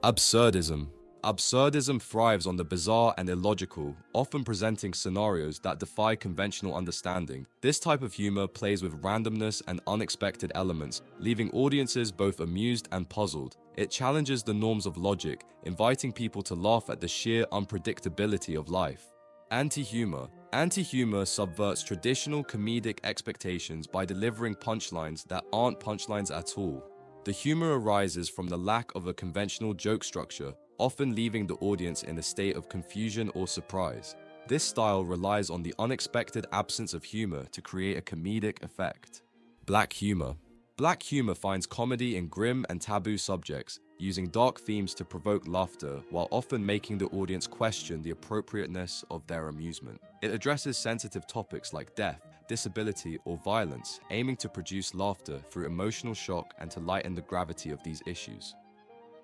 Absurdism. Absurdism thrives on the bizarre and illogical, often presenting scenarios that defy conventional understanding. This type of humor plays with randomness and unexpected elements, leaving audiences both amused and puzzled. It challenges the norms of logic, inviting people to laugh at the sheer unpredictability of life. Anti-humor. Anti-humor subverts traditional comedic expectations by delivering punchlines that aren't punchlines at all. The humor arises from the lack of a conventional joke structure, often leaving the audience in a state of confusion or surprise. This style relies on the unexpected absence of humor to create a comedic effect. Black humor. Black humor finds comedy in grim and taboo subjects, using dark themes to provoke laughter while often making the audience question the appropriateness of their amusement. It addresses sensitive topics like death, disability, or violence, aiming to produce laughter through emotional shock and to lighten the gravity of these issues.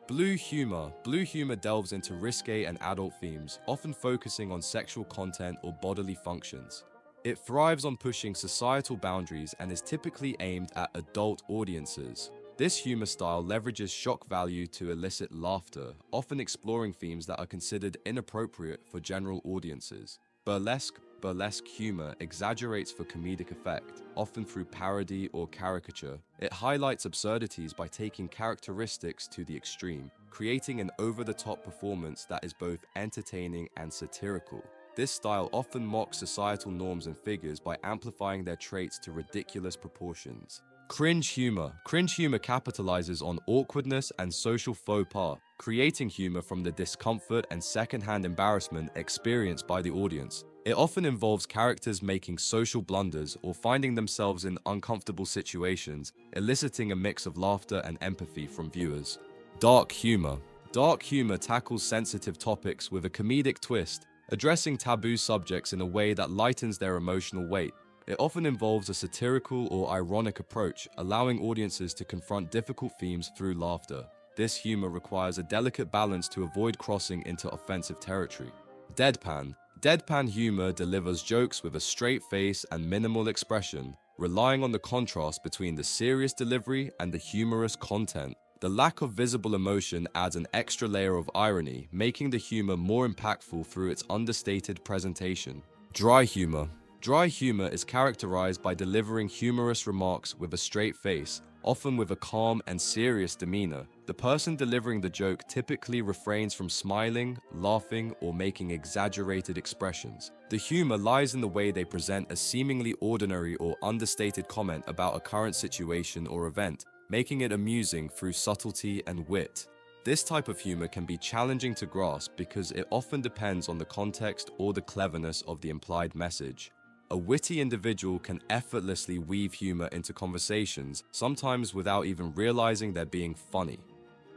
Blue humor. Blue humor delves into risque and adult themes, often focusing on sexual content or bodily functions. It thrives on pushing societal boundaries and is typically aimed at adult audiences. This humor style leverages shock value to elicit laughter, often exploring themes that are considered inappropriate for general audiences. Burlesque. Burlesque humor exaggerates for comedic effect, often through parody or caricature. It highlights absurdities by taking characteristics to the extreme, creating an over-the-top performance that is both entertaining and satirical. This style often mocks societal norms and figures by amplifying their traits to ridiculous proportions. Cringe humor. Cringe humor capitalizes on awkwardness and social faux pas, creating humor from the discomfort and secondhand embarrassment experienced by the audience. It often involves characters making social blunders or finding themselves in uncomfortable situations, eliciting a mix of laughter and empathy from viewers. Dark humor. Dark humor tackles sensitive topics with a comedic twist, addressing taboo subjects in a way that lightens their emotional weight. It often involves a satirical or ironic approach, allowing audiences to confront difficult themes through laughter. This humor requires a delicate balance to avoid crossing into offensive territory. Deadpan. Deadpan humor delivers jokes with a straight face and minimal expression, relying on the contrast between the serious delivery and the humorous content. The lack of visible emotion adds an extra layer of irony, making the humor more impactful through its understated presentation. Dry humor. Dry humor is characterized by delivering humorous remarks with a straight face, often with a calm and serious demeanor. The person delivering the joke typically refrains from smiling, laughing, or making exaggerated expressions. The humor lies in the way they present a seemingly ordinary or understated comment about a current situation or event, making it amusing through subtlety and wit. This type of humor can be challenging to grasp because it often depends on the context or the cleverness of the implied message. A witty individual can effortlessly weave humor into conversations, sometimes without even realizing they're being funny.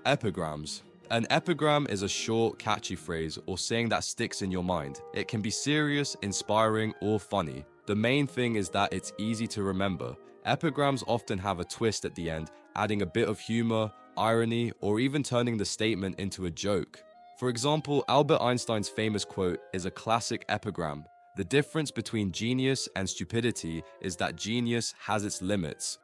Epigrams. An epigram is a short, catchy phrase or saying that sticks in your mind. It can be serious, inspiring, or funny. The main thing is that it's easy to remember. Epigrams often have a twist at the end, adding a bit of humor, irony, or even turning the statement into a joke. For example, Albert Einstein's famous quote is a classic epigram. The difference between genius and stupidity is that genius has its limits.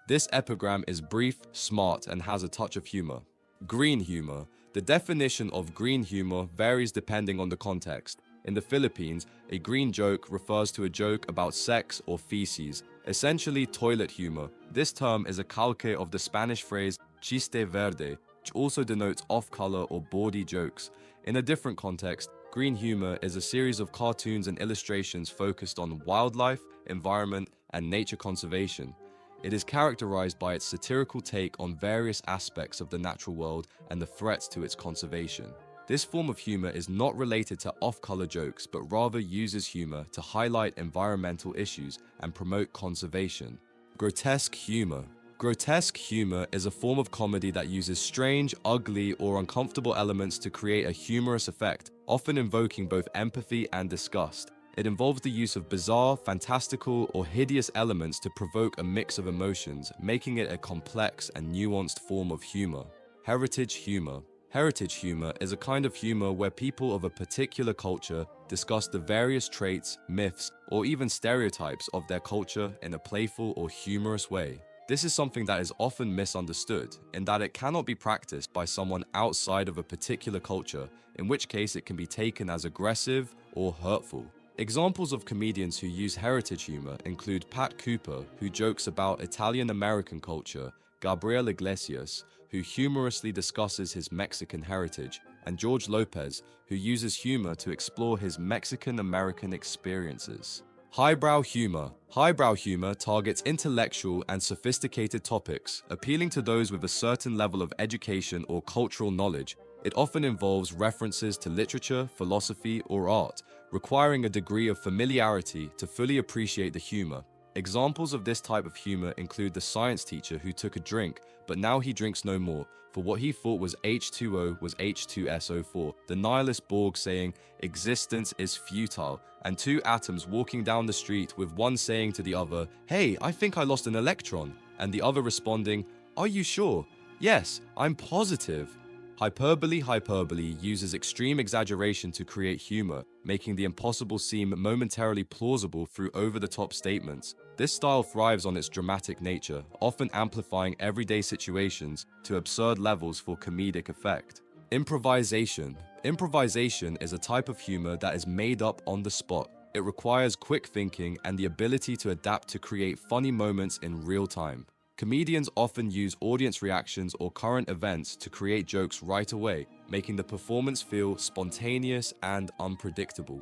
This epigram is brief, smart, and has a touch of humor. Green humor. The definition of green humor varies depending on the context. In the Philippines, a green joke refers to a joke about sex or feces, essentially toilet humor. This term is a calque of the Spanish phrase chiste verde, which also denotes off-color or bawdy jokes. In a different context, green humor is a series of cartoons and illustrations focused on wildlife, environment, and nature conservation. It is characterized by its satirical take on various aspects of the natural world and the threats to its conservation. This form of humor is not related to off-color jokes, but rather uses humor to highlight environmental issues and promote conservation. Grotesque humor. Grotesque humor is a form of comedy that uses strange, ugly, or uncomfortable elements to create a humorous effect, often invoking both empathy and disgust. It involves the use of bizarre, fantastical, or hideous elements to provoke a mix of emotions, making it a complex and nuanced form of humor. Heritage humor. Heritage humor is a kind of humor where people of a particular culture discuss the various traits, myths, or even stereotypes of their culture in a playful or humorous way. This is something that is often misunderstood, in that it cannot be practiced by someone outside of a particular culture, in which case it can be taken as aggressive or hurtful. Examples of comedians who use heritage humor include Pat Cooper, who jokes about Italian-American culture, Gabriel Iglesias, who humorously discusses his Mexican heritage, and George Lopez, who uses humor to explore his Mexican-American experiences. Highbrow humor. Highbrow humor targets intellectual and sophisticated topics, appealing to those with a certain level of education or cultural knowledge. It often involves references to literature, philosophy, or art, requiring a degree of familiarity to fully appreciate the humor. Examples of this type of humor include the science teacher who took a drink, but now he drinks no more, for what he thought was H2O was H2SO4, the nihilist Borg saying, "Existence is futile," and two atoms walking down the street with one saying to the other, "Hey, I think I lost an electron," and the other responding, "Are you sure?" "Yes, I'm positive." Hyperbole uses extreme exaggeration to create humor, making the impossible seem momentarily plausible through over-the-top statements. This style thrives on its dramatic nature, often amplifying everyday situations to absurd levels for comedic effect. Improvisation. Improvisation is a type of humor that is made up on the spot. It requires quick thinking and the ability to adapt to create funny moments in real time. Comedians often use audience reactions or current events to create jokes right away, making the performance feel spontaneous and unpredictable.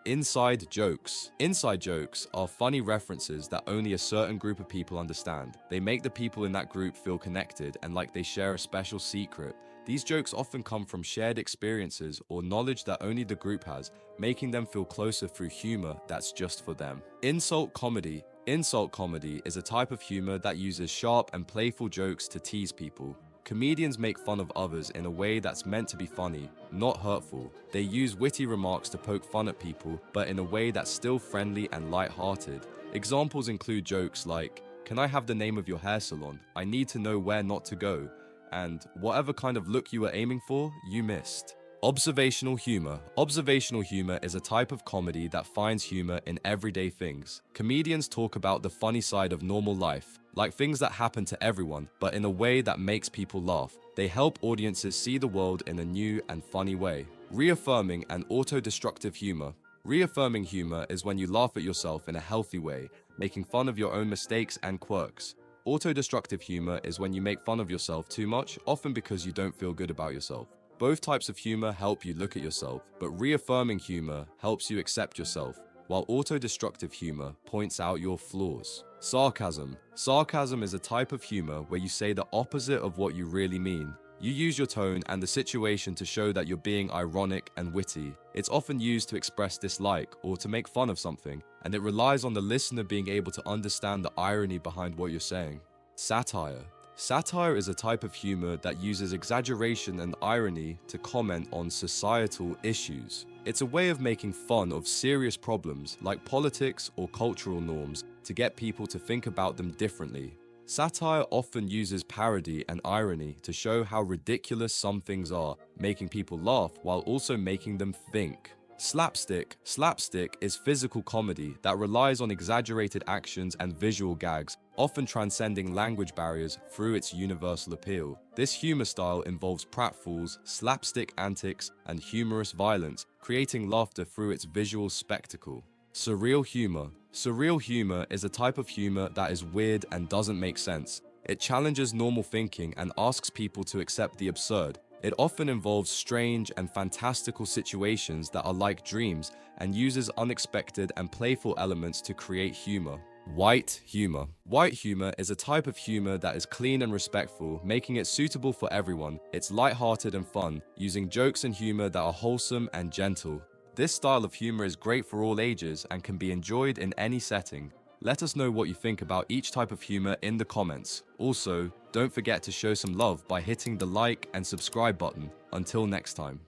Inside jokes. Inside jokes are funny references that only a certain group of people understand. They make the people in that group feel connected and like they share a special secret. These jokes often come from shared experiences or knowledge that only the group has, making them feel closer through humor that's just for them. Insult comedy. Insult comedy is a type of humor that uses sharp and playful jokes to tease people. Comedians make fun of others in a way that's meant to be funny, not hurtful. They use witty remarks to poke fun at people, but in a way that's still friendly and light-hearted. Examples include jokes like, "Can I have the name of your hair salon? I need to know where not to go," and "Whatever kind of look you were aiming for, you missed." Observational humor. Observational humor is a type of comedy that finds humor in everyday things. Comedians talk about the funny side of normal life, like things that happen to everyone, but in a way that makes people laugh. They help audiences see the world in a new and funny way. Reaffirming and autodestructive humor. Reaffirming humor is when you laugh at yourself in a healthy way, making fun of your own mistakes and quirks. Autodestructive humor is when you make fun of yourself too much, often because you don't feel good about yourself. Both types of humor help you look at yourself, but reaffirming humor helps you accept yourself, while autodestructive humor points out your flaws. Sarcasm. Sarcasm is a type of humor where you say the opposite of what you really mean. You use your tone and the situation to show that you're being ironic and witty. It's often used to express dislike or to make fun of something, and it relies on the listener being able to understand the irony behind what you're saying. Satire. Satire is a type of humor that uses exaggeration and irony to comment on societal issues. It's a way of making fun of serious problems like politics or cultural norms to get people to think about them differently. Satire often uses parody and irony to show how ridiculous some things are, making people laugh while also making them think. Slapstick. Slapstick is physical comedy that relies on exaggerated actions and visual gags, often transcending language barriers through its universal appeal. This humor style involves pratfalls, slapstick antics, and humorous violence, creating laughter through its visual spectacle. Surreal humor. Surreal humor is a type of humor that is weird and doesn't make sense. It challenges normal thinking and asks people to accept the absurd. It often involves strange and fantastical situations that are like dreams and uses unexpected and playful elements to create humor. White humor. White humor is a type of humor that is clean and respectful, making it suitable for everyone. It's lighthearted and fun, using jokes and humor that are wholesome and gentle. This style of humor is great for all ages and can be enjoyed in any setting. Let us know what you think about each type of humor in the comments. Also, don't forget to show some love by hitting the like and subscribe button. Until next time.